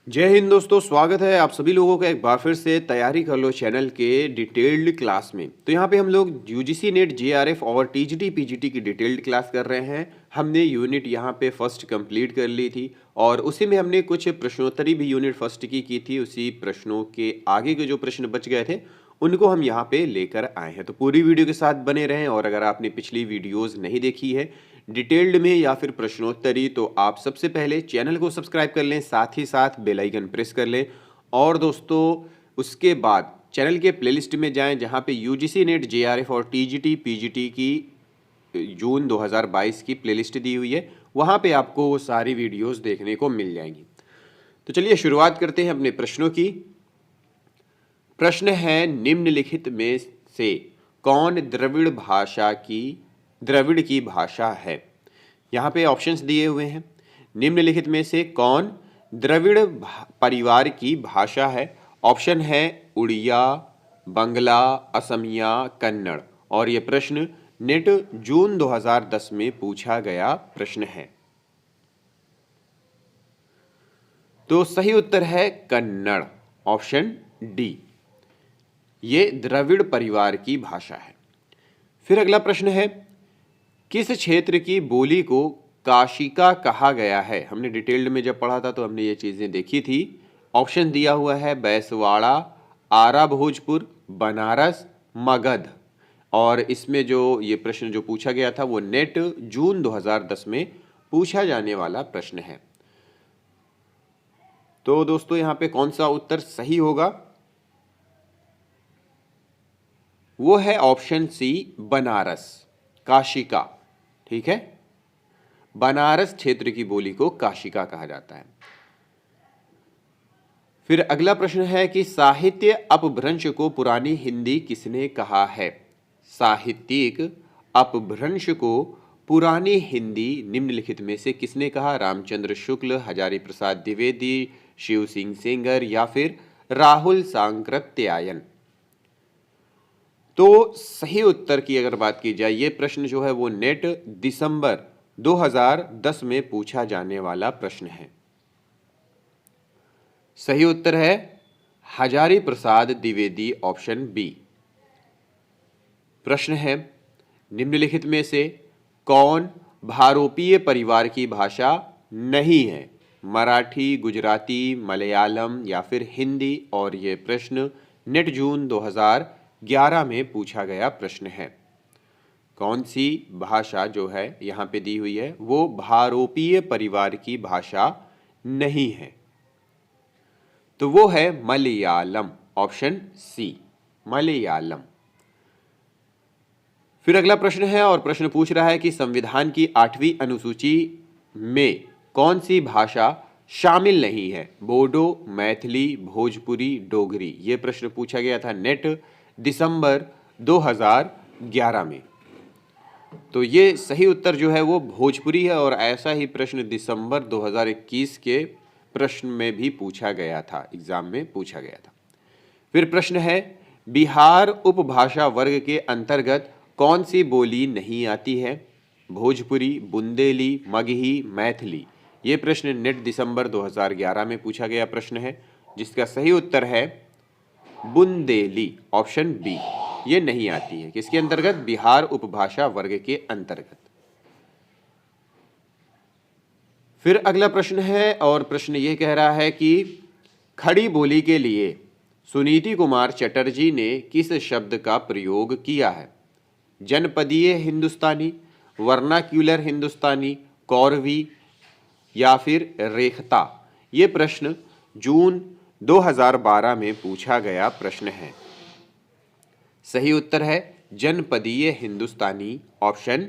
जय हिंद दोस्तों, स्वागत है आप सभी लोगों का एक बार फिर से तैयारी कर लो चैनल के डिटेल्ड क्लास में। तो यहाँ पे हम लोग यूजीसी नेट जेआरएफ और टीजीटी पीजीटी की डिटेल्ड क्लास कर रहे हैं। हमने यूनिट यहाँ पे फर्स्ट कंप्लीट कर ली थी और उसी में हमने कुछ प्रश्नोत्तरी भी यूनिट फर्स्ट की थी। उसी प्रश्नों के आगे के जो प्रश्न बच गए थे उनको हम यहाँ पे लेकर आए हैं। तो पूरी वीडियो के साथ बने रहें और अगर आपने पिछली वीडियोज़ नहीं देखी है डिटेल्ड में या फिर प्रश्नोत्तरी तो आप सबसे पहले चैनल को सब्सक्राइब कर लें, साथ ही साथ बेल आइकन प्रेस कर लें। और दोस्तों उसके बाद चैनल के प्लेलिस्ट में जाएं जहां पे यूजीसी नेट जेआरएफ और टीजीटी पीजीटी की जून 2022 की प्लेलिस्ट दी हुई है, वहां पे आपको वो सारी वीडियोस देखने को मिल जाएंगी। तो चलिए शुरुआत करते हैं अपने प्रश्नों की। प्रश्न है, निम्नलिखित में से कौन द्रविड़ की भाषा है। यहाँ पे ऑप्शंस दिए हुए हैं। निम्नलिखित में से कौन परिवार की भाषा है। ऑप्शन है उड़िया, बंगला, असमिया, कन्नड़। और ये प्रश्न नेट जून 2010 में पूछा गया प्रश्न है। तो सही उत्तर है कन्नड़, ऑप्शन डी। ये द्रविड़ परिवार की भाषा है। फिर अगला प्रश्न है, किस क्षेत्र की बोली को काशिका कहा गया है। हमने डिटेल्ड में जब पढ़ा था तो हमने ये चीजें देखी थी। ऑप्शन दिया हुआ है बैसवाड़ा, आरा भोजपुर, बनारस, मगध। और इसमें जो ये प्रश्न जो पूछा गया था वो नेट जून 2010 में पूछा जाने वाला प्रश्न है। तो दोस्तों यहाँ पे कौन सा उत्तर सही होगा? वो है ऑप्शन सी, बनारस, काशिका। ठीक है, बनारस क्षेत्र की बोली को काशिका कहा जाता है। फिर अगला प्रश्न है कि साहित्य अपभ्रंश को पुरानी हिंदी किसने कहा है। साहित्यिक अपभ्रंश को पुरानी हिंदी निम्नलिखित में से किसने कहा। रामचंद्र शुक्ल, हजारी प्रसाद द्विवेदी, शिव सिंह सेंगर या फिर राहुल सांकृत्यायन। तो सही उत्तर की अगर बात की जाए, ये प्रश्न जो है वो नेट दिसंबर 2010 में पूछा जाने वाला प्रश्न है। सही उत्तर है हजारी प्रसाद द्विवेदी, ऑप्शन बी। प्रश्न है, निम्नलिखित में से कौन भारोपीय परिवार की भाषा नहीं है। मराठी, गुजराती, मलयालम या फिर हिंदी। और ये प्रश्न नेट जून 2011 में पूछा गया प्रश्न है। कौन सी भाषा जो है यहाँ पे दी हुई है वो भारोपीय परिवार की भाषा नहीं है। तो वो है मलयालम, ऑप्शन सी, मलयालम। फिर अगला प्रश्न है और प्रश्न पूछ रहा है कि संविधान की 8वीं अनुसूची में कौन सी भाषा शामिल नहीं है। बोडो, मैथिली, भोजपुरी, डोगरी। ये प्रश्न पूछा गया था नेट दिसंबर 2011 में। तो ये सही उत्तर जो है वो भोजपुरी है और ऐसा ही प्रश्न दिसंबर 2021 के प्रश्न में भी पूछा गया था, एग्जाम में पूछा गया था। फिर प्रश्न है, बिहार उपभाषा वर्ग के अंतर्गत कौन सी बोली नहीं आती है। भोजपुरी, बुंदेली, मगही, मैथिली। ये प्रश्न नेट दिसंबर 2011 में पूछा गया प्रश्न है, जिसका सही उत्तर है बुंदेली, ऑप्शन बी। ये नहीं आती है किसके अंतर्गत, बिहार उपभाषा वर्ग के अंतर्गत। फिर अगला प्रश्न है और प्रश्न ये कह रहा है कि खड़ी बोली के लिए सुनीति कुमार चटर्जी ने किस शब्द का प्रयोग किया है। जनपदीय हिंदुस्तानी, वर्नाक्यूलर हिंदुस्तानी, कौरवी या फिर रेखता। ये प्रश्न जून 2012 में पूछा गया प्रश्न है। सही उत्तर है जनपदीय हिंदुस्तानी, ऑप्शन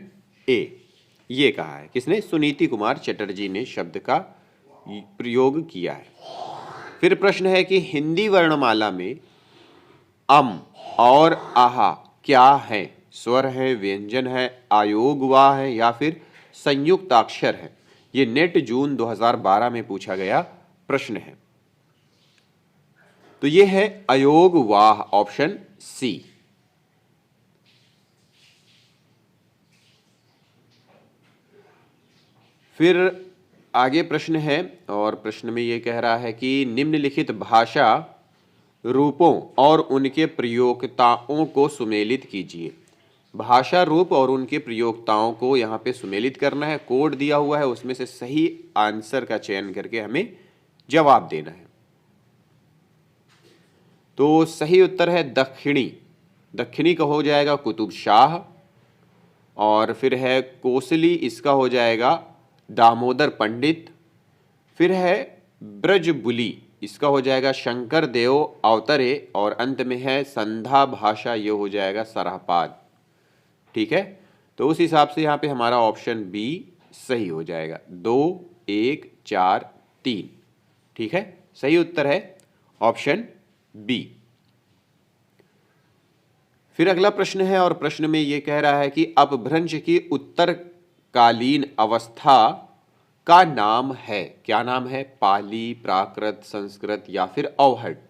ए। ये कहा है किसने, सुनीति कुमार चटर्जी ने शब्द का प्रयोग किया है। फिर प्रश्न है कि हिंदी वर्णमाला में अम और आहा क्या है। स्वर है, व्यंजन है, आयोगवाह है या फिर संयुक्त अक्षर है। ये नेट जून 2012 में पूछा गया प्रश्न है। तो ये है अयोगवाह, ऑप्शन सी। फिर आगे प्रश्न है और प्रश्न में ये कह रहा है कि निम्नलिखित भाषा रूपों और उनके प्रयोक्ताओं को सुमेलित कीजिए। भाषा रूप और उनके प्रयोक्ताओं को यहाँ पे सुमेलित करना है। कोड दिया हुआ है, उसमें से सही आंसर का चयन करके हमें जवाब देना है। तो सही उत्तर है दक्षिणी। दक्षिणी का हो जाएगा कुतुब शाह, और फिर है कोसली, इसका हो जाएगा दामोदर पंडित। फिर है ब्रजबुली, इसका हो जाएगा शंकर देव अवतरे, और अंत में है संधा भाषा, ये हो जाएगा सरहपाद। ठीक है, तो उस हिसाब से यहाँ पे हमारा ऑप्शन बी सही हो जाएगा। 2, 1, 4, 3। ठीक है, सही उत्तर है ऑप्शन बी। फिर अगला प्रश्न है और प्रश्न में ये कह रहा है कि अपभ्रंश की उत्तरकालीन अवस्था का नाम है। क्या नाम है? पाली, प्राकृत, संस्कृत या फिर अवहट।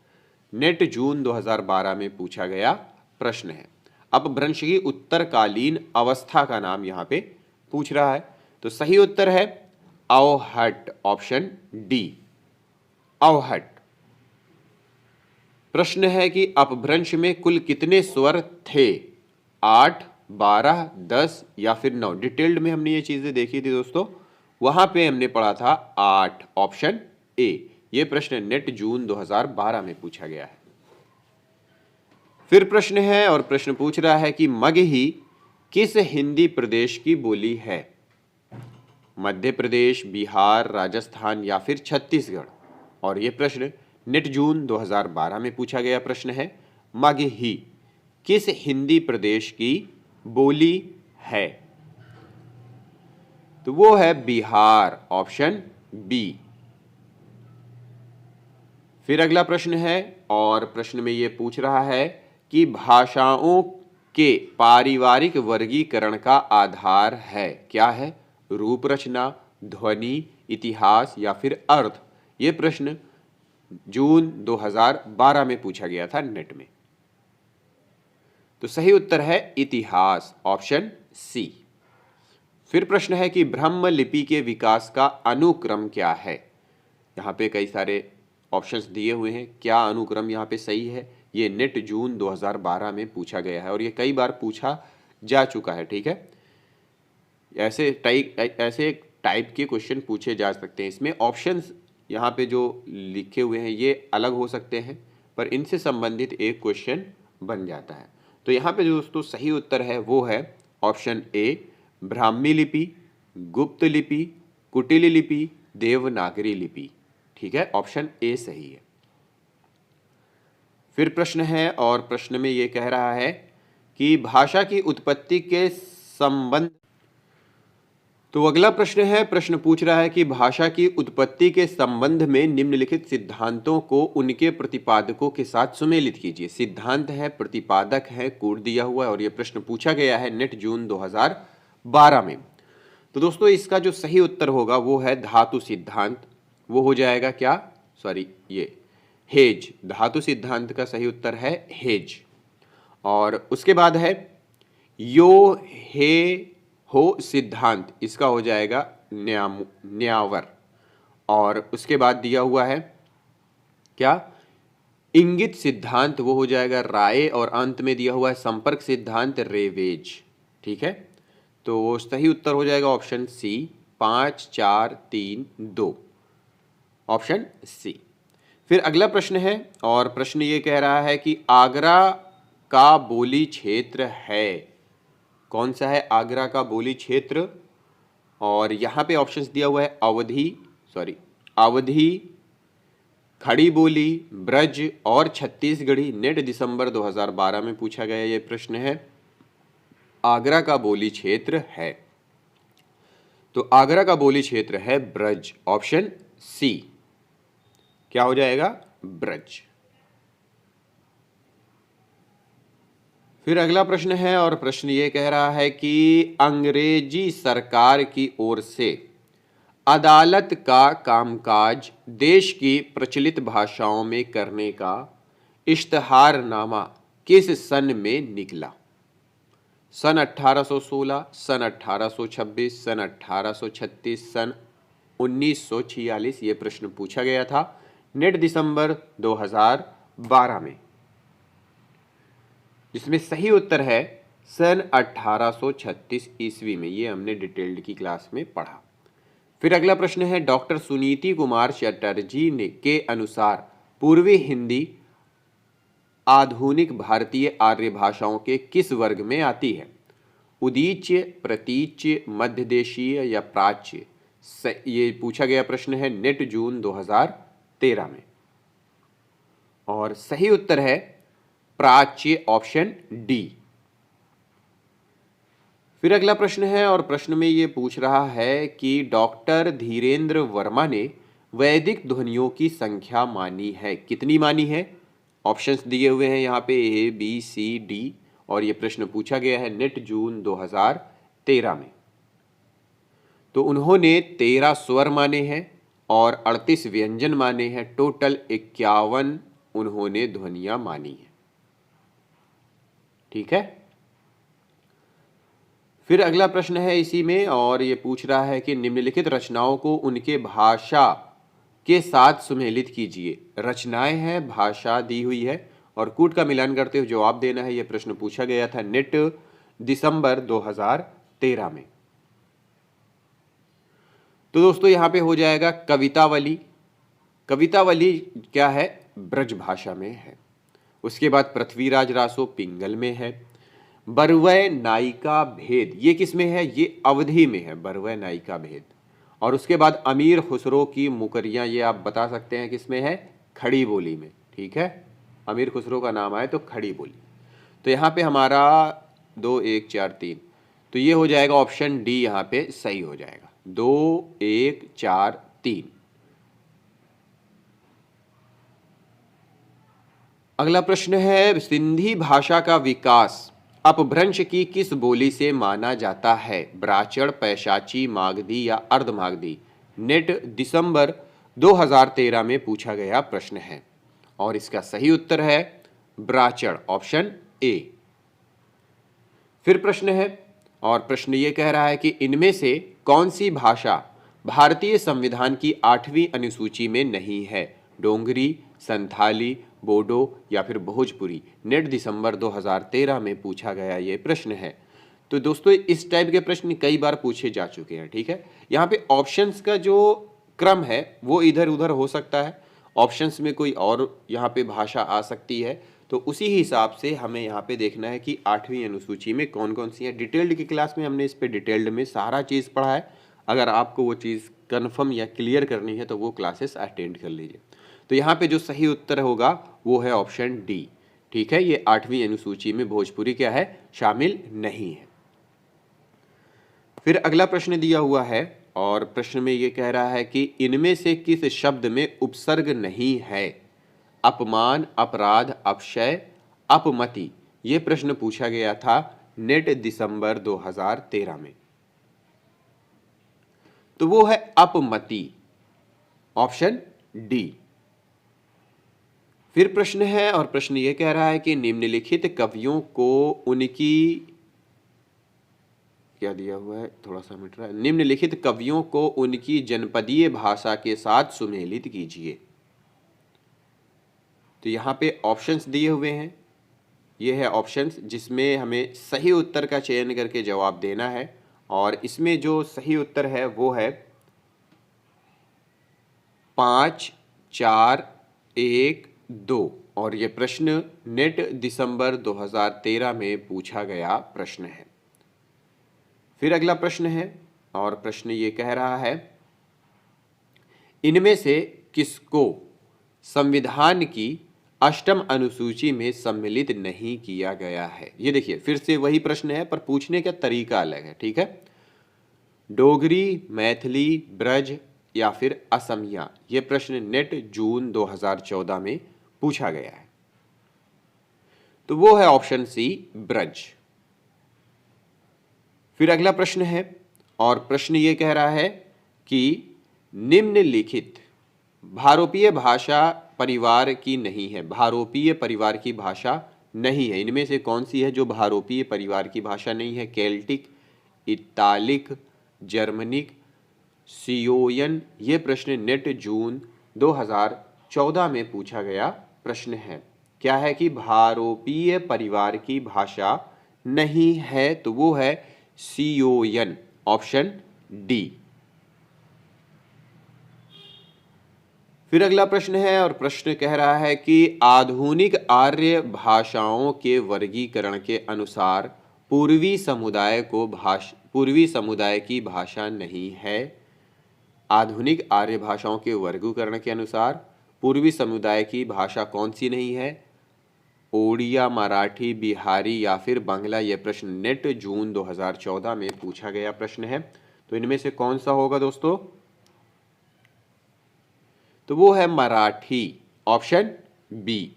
नेट जून 2012 में पूछा गया प्रश्न है। अपभ्रंश की उत्तरकालीन अवस्था का नाम यहाँ पे पूछ रहा है। तो सही उत्तर है अवहट, ऑप्शन डी, अवहट। प्रश्न है कि अपभ्रंश में कुल कितने स्वर थे? 8, 12, 10 या फिर 9। डिटेल्ड में हमने ये चीजें देखी थी दोस्तों, वहां पे हमने पढ़ा था 8, ऑप्शन ए। ये प्रश्न नेट जून 2012 में पूछा गया है। फिर प्रश्न है और प्रश्न पूछ रहा है कि मगही किस हिंदी प्रदेश की बोली है? मध्य प्रदेश, बिहार, राजस्थान या फिर छत्तीसगढ़। और ये प्रश्न नेट जून 2012 में पूछा गया प्रश्न है। मगही किस हिंदी प्रदेश की बोली है? तो वो है बिहार, ऑप्शन बी। फिर अगला प्रश्न है और प्रश्न में ये पूछ रहा है कि भाषाओं के पारिवारिक वर्गीकरण का आधार है। क्या है? रूप रचना, ध्वनि, इतिहास या फिर अर्थ। ये प्रश्न जून 2012 में पूछा गया था नेट में। तो सही उत्तर है इतिहास, ऑप्शन सी। फिर प्रश्न है कि ब्रह्म लिपि के विकास का अनुक्रम क्या है? यहाँ पे कई सारे ऑप्शंस दिए हुए हैं, क्या अनुक्रम यहाँ पे सही है? ये नेट जून 2012 में पूछा गया है और ये कई बार पूछा जा चुका है। ठीक है, ऐसे टाइप के क्वेश्चन पूछे जा सकते हैं। इसमें ऑप्शंस यहाँ पे जो लिखे हुए हैं ये अलग हो सकते हैं, पर इनसे संबंधित एक क्वेश्चन बन जाता है। तो यहाँ पे जो दोस्तों सही उत्तर है वो है ऑप्शन ए, ब्राह्मी लिपि, गुप्त लिपि, कुटिल लिपि, देवनागरी लिपि। ठीक है, ऑप्शन ए सही है। फिर प्रश्न है और प्रश्न में ये कह रहा है कि भाषा की उत्पत्ति के संबंध। तो अगला प्रश्न है, प्रश्न पूछ रहा है कि भाषा की उत्पत्ति के संबंध में निम्नलिखित सिद्धांतों को उनके प्रतिपादकों के साथ सुमेलित कीजिए। सिद्धांत है, प्रतिपादक है, कोड दिया हुआ है और यह प्रश्न पूछा गया है नेट जून 2012 में। तो दोस्तों इसका जो सही उत्तर होगा वो है धातु सिद्धांत। वो हो जाएगा क्या? ये हेज। धातु सिद्धांत का सही उत्तर है हेज। और उसके बाद है यो हे हो सिद्धांत, इसका हो जाएगा न्यावर। और उसके बाद दिया हुआ है क्या? इंगित सिद्धांत, वो हो जाएगा राय। और अंत में दिया हुआ है संपर्क सिद्धांत, रेवेज। ठीक है, तो सही उत्तर हो जाएगा ऑप्शन सी, 5, 4, 3, 2, ऑप्शन सी। फिर अगला प्रश्न है और प्रश्न ये कह रहा है कि आगरा का बोली क्षेत्र है। कौन सा है आगरा का बोली क्षेत्र? और यहाँ पे ऑप्शंस दिया हुआ है अवधी, खड़ी बोली, ब्रज और छत्तीसगढ़ी। नेट दिसंबर 2012 में पूछा गया ये प्रश्न है। आगरा का बोली क्षेत्र है, तो आगरा का बोली क्षेत्र है ब्रज, ऑप्शन सी। क्या हो जाएगा? ब्रज। फिर अगला प्रश्न है और प्रश्न ये कह रहा है कि अंग्रेजी सरकार की ओर से अदालत का कामकाज देश की प्रचलित भाषाओं में करने का इश्तहारनामा किस सन में निकला? सन 1816, सन 1826, सन 1836, सन 1946 ये प्रश्न पूछा गया था नेट दिसंबर 2012 में, जिसमें सही उत्तर है सन 1836 ईस्वी में। ये हमने डिटेल्ड की क्लास में पढ़ा। फिर अगला प्रश्न है डॉक्टर सुनीति कुमार चटर्जी ने के अनुसार पूर्वी हिंदी आधुनिक भारतीय आर्य भाषाओं के किस वर्ग में आती है? उदीच्य, प्रतीच्य, मध्यदेशीय या प्राच्य? ये पूछा गया प्रश्न है नेट जून 2013 में, और सही उत्तर है प्राच्य, ऑप्शन डी। फिर अगला प्रश्न है, और प्रश्न में ये पूछ रहा है कि डॉक्टर धीरेन्द्र वर्मा ने वैदिक ध्वनियों की संख्या मानी है, कितनी मानी है? ऑप्शंस दिए हुए हैं यहाँ पे ए, बी, सी, डी, और ये प्रश्न पूछा गया है नेट जून 2013 में। तो उन्होंने 13 स्वर माने हैं और 38 व्यंजन माने हैं, टोटल 51 उन्होंने ध्वनियां मानी है। ठीक है। फिर अगला प्रश्न है इसी में, और ये पूछ रहा है कि निम्नलिखित रचनाओं को उनके भाषा के साथ सुमेलित कीजिए। रचनाएं हैं, भाषा दी हुई है, और कूट का मिलान करते हुए जवाब देना है। यह प्रश्न पूछा गया था नेट दिसंबर 2013 में। तो दोस्तों यहाँ पे हो जाएगा कवितावली। कवितावली क्या है? ब्रज भाषा में है। उसके बाद पृथ्वीराज रासो पिंगल में है। बरवै नायिका भेद ये किस में है? ये अवधि में है, बरवै नायिका भेद। और उसके बाद अमीर खुसरो की मुकरियां, ये आप बता सकते हैं किस में है? खड़ी बोली में। ठीक है, अमीर खुसरो का नाम आए तो खड़ी बोली। तो यहाँ पे हमारा 2, 1, 4, 3, तो ये हो जाएगा ऑप्शन डी, यहाँ पे सही हो जाएगा 2, 1, 4, 3। अगला प्रश्न है सिंधी भाषा का विकास अपभ्रंश की किस बोली से माना जाता है? ब्राचड़, पैशाची, मागधी या अर्धमागधी? नेट दिसंबर 2013 में पूछा गया प्रश्न है, और इसका सही उत्तर है ब्राचड़, ऑप्शन ए। फिर प्रश्न है, और प्रश्न ये कह रहा है कि इनमें से कौन सी भाषा भारतीय संविधान की 8वीं अनुसूची में नहीं है? डोंगरी, संथाली, बोडो या फिर भोजपुरी? नेट दिसंबर 2013 में पूछा गया ये प्रश्न है। तो दोस्तों इस टाइप के प्रश्न कई बार पूछे जा चुके हैं। ठीक है, यहाँ पे ऑप्शंस का जो क्रम है वो इधर उधर हो सकता है, ऑप्शंस में कोई और यहाँ पे भाषा आ सकती है, तो उसी हिसाब से हमें यहाँ पे देखना है कि 8वीं अनुसूची में कौन कौन सी है। डिटेल्ड की क्लास में हमने इस पे डिटेल्ड में सारा चीज़ पढ़ा है। अगर आपको वो चीज़ कन्फर्म या क्लियर करनी है तो वो क्लासेस अटेंड कर लीजिए। तो यहाँ पे जो सही उत्तर होगा वो है ऑप्शन डी। ठीक है, ये 8वीं अनुसूची में भोजपुरी क्या है? शामिल नहीं है। फिर अगला प्रश्न दिया हुआ है, और प्रश्न में ये कह रहा है कि इनमें से किस शब्द में उपसर्ग नहीं है? अपमान, अपराध, अपशय, अपमति? ये प्रश्न पूछा गया था नेट दिसंबर 2013 में। तो वो है अपमति, ऑप्शन डी। फिर प्रश्न है, और प्रश्न ये कह रहा है कि निम्नलिखित कवियों को उनकी क्या दिया हुआ है, थोड़ा सा मिट रहा है। निम्नलिखित कवियों को उनकी जनपदीय भाषा के साथ सुमेलित कीजिए। तो यहाँ पे ऑप्शंस दिए हुए हैं, ये है ऑप्शंस जिसमें हमें सही उत्तर का चयन करके जवाब देना है, और इसमें जो सही उत्तर है वो है 5, 4, 1, 2, और ये प्रश्न नेट दिसंबर 2013 में पूछा गया प्रश्न है। फिर अगला प्रश्न है, और प्रश्न ये कह रहा है इनमें से किसको संविधान की 8वीं अनुसूची में सम्मिलित नहीं किया गया है? ये देखिए फिर से वही प्रश्न है, पर पूछने का तरीका अलग है। ठीक है, डोगरी, मैथिली, ब्रज या फिर असमिया? ये प्रश्न नेट जून 2014 में पूछा गया है। तो वो है ऑप्शन सी, ब्रज। फिर अगला प्रश्न है, और प्रश्न ये कह रहा है कि निम्नलिखित भारोपीय भाषा परिवार की नहीं है। भारोपीय परिवार की भाषा नहीं है, इनमें से कौन सी है जो भारोपीय परिवार की भाषा नहीं है? Celtic, Italic, Germanic, CON? ये प्रश्न नेट जून 2014 में पूछा गया प्रश्न है। क्या है कि भारोपीय परिवार की भाषा नहीं है, तो वो है CON, ऑप्शन डी। फिर अगला प्रश्न है और प्रश्न कह रहा है कि आधुनिक आर्य भाषाओं के वर्गीकरण के अनुसार पूर्वी समुदाय की भाषा नहीं है। आधुनिक आर्य भाषाओं के वर्गीकरण के अनुसार पूर्वी समुदाय की भाषा कौन सी नहीं है? ओडिया, मराठी, बिहारी या फिर बांग्ला। यह प्रश्न नेट जून 2014 में पूछा गया प्रश्न है। तो इनमें से कौन सा होगा दोस्तों? तो वो है मराठी, ऑप्शन बी।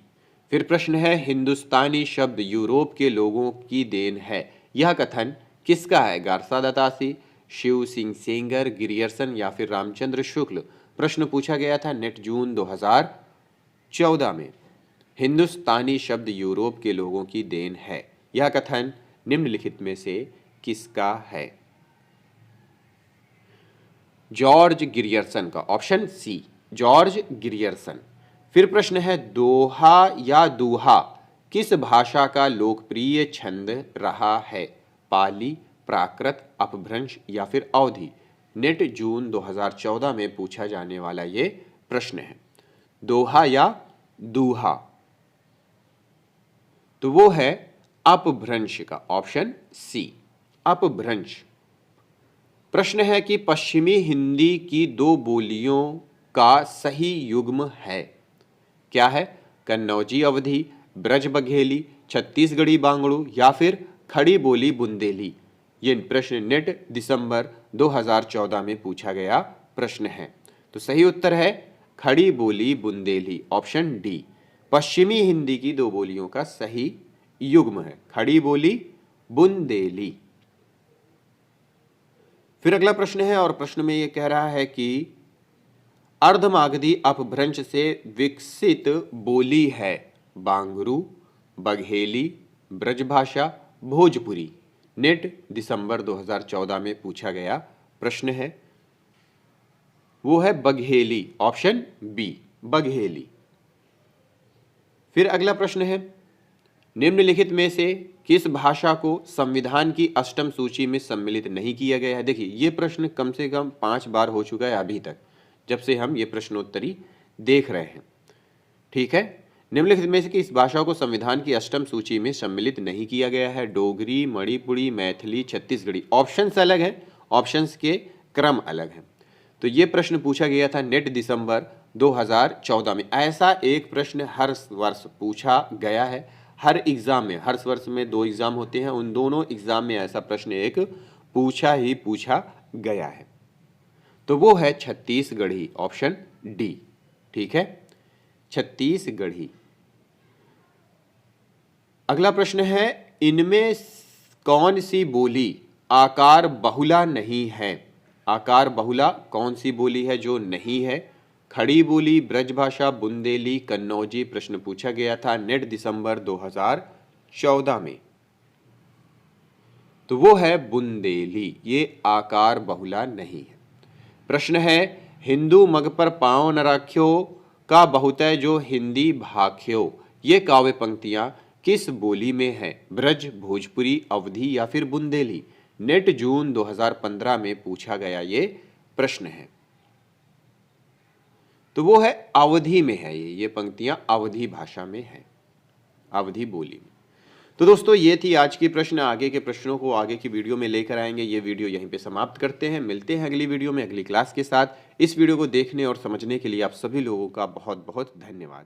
फिर प्रश्न है हिंदुस्तानी शब्द यूरोप के लोगों की देन है, यह कथन किसका है? गार्सा दत्तासी, शिव सिंह सेंगर, गिरियर्सन या फिर रामचंद्र शुक्ल। प्रश्न पूछा गया था नेट जून 2014 में। हिंदुस्तानी शब्द यूरोप के लोगों की देन है, यह कथन निम्नलिखित में से किसका है? जॉर्ज गिरियर्सन का, ऑप्शन सी, जॉर्ज गिरियर्सन। फिर प्रश्न है दोहा या दूहा किस भाषा का लोकप्रिय छंद रहा है? पाली, प्राकृत, अपभ्रंश या फिर अवधी। नेट जून 2014 में पूछा जाने वाला ये प्रश्न है। दोहा या दूहा, तो वो है अपभ्रंश का, ऑप्शन सी, अपभ्रंश। प्रश्न है कि पश्चिमी हिंदी की दो बोलियों का सही युग्म है, क्या है? कन्नौजी अवधी, ब्रज बघेली, छत्तीसगढ़ी बांगड़ू या फिर खड़ी बोली बुंदेली। ये प्रश्न नेट दिसंबर 2014 में पूछा गया प्रश्न है। तो सही उत्तर है खड़ी बोली बुंदेली, ऑप्शन डी। पश्चिमी हिंदी की दो बोलियों का सही युग्म है खड़ी बोली बुंदेली। फिर अगला प्रश्न है और प्रश्न में यह कह रहा है कि अर्धमागधी अपभ्रंश से विकसित बोली है बांगरू, बघेली, ब्रजभाषा, भोजपुरी। नेट दिसंबर 2014 में पूछा गया प्रश्न है, वो है बघेली, ऑप्शन बी, बघेली। फिर अगला प्रश्न है निम्नलिखित में से किस भाषा को संविधान की अष्टम सूची में सम्मिलित नहीं किया गया है? देखिए ये प्रश्न कम से कम 5 बार हो चुका है अभी तक, जब से हम ये प्रश्नोत्तरी देख रहे हैं। ठीक है, निम्नलिखित में से किस भाषा को संविधान की अष्टम सूची में सम्मिलित नहीं किया गया है? डोगरी, मणिपुरी, मैथिली, छत्तीसगढ़ी। ऑप्शंस अलग हैं, ऑप्शंस के क्रम अलग हैं। तो ये प्रश्न पूछा गया था नेट दिसंबर 2014 में। ऐसा एक प्रश्न हर वर्ष पूछा गया है, हर एग्जाम में। हर वर्ष में 2 एग्जाम होते हैं, उन दोनों एग्जाम में ऐसा प्रश्न एक पूछा गया है। तो वो है छत्तीसगढ़ी, ऑप्शन डी। ठीक है, छत्तीसगढ़ी। अगला प्रश्न है इनमें कौन सी बोली आकार बहुला नहीं है? आकार बहुला कौन सी बोली है जो नहीं है? खड़ी बोली, ब्रजभाषा, बुंदेली, कन्नौजी। प्रश्न पूछा गया था नेट दिसंबर 2014 में। तो वो है बुंदेली, ये आकार बहुला नहीं है। प्रश्न है हिंदू मग पर पाँव न राख्यो का बहुतय जो हिंदी भाख्यो। ये काव्य पंक्तियां किस बोली में है? ब्रज, भोजपुरी, अवधी या फिर बुंदेली। नेट जून 2015 में पूछा गया ये प्रश्न है। तो वो है अवधी में है, ये पंक्तियां अवधी भाषा में है, अवधी बोली में। तो दोस्तों ये थी आज की प्रश्न। आगे के प्रश्नों को आगे की वीडियो में लेकर आएंगे। ये वीडियो यहीं पे समाप्त करते हैं। मिलते हैं अगली वीडियो में अगली क्लास के साथ। इस वीडियो को देखने और समझने के लिए आप सभी लोगों का बहुत बहुत धन्यवाद।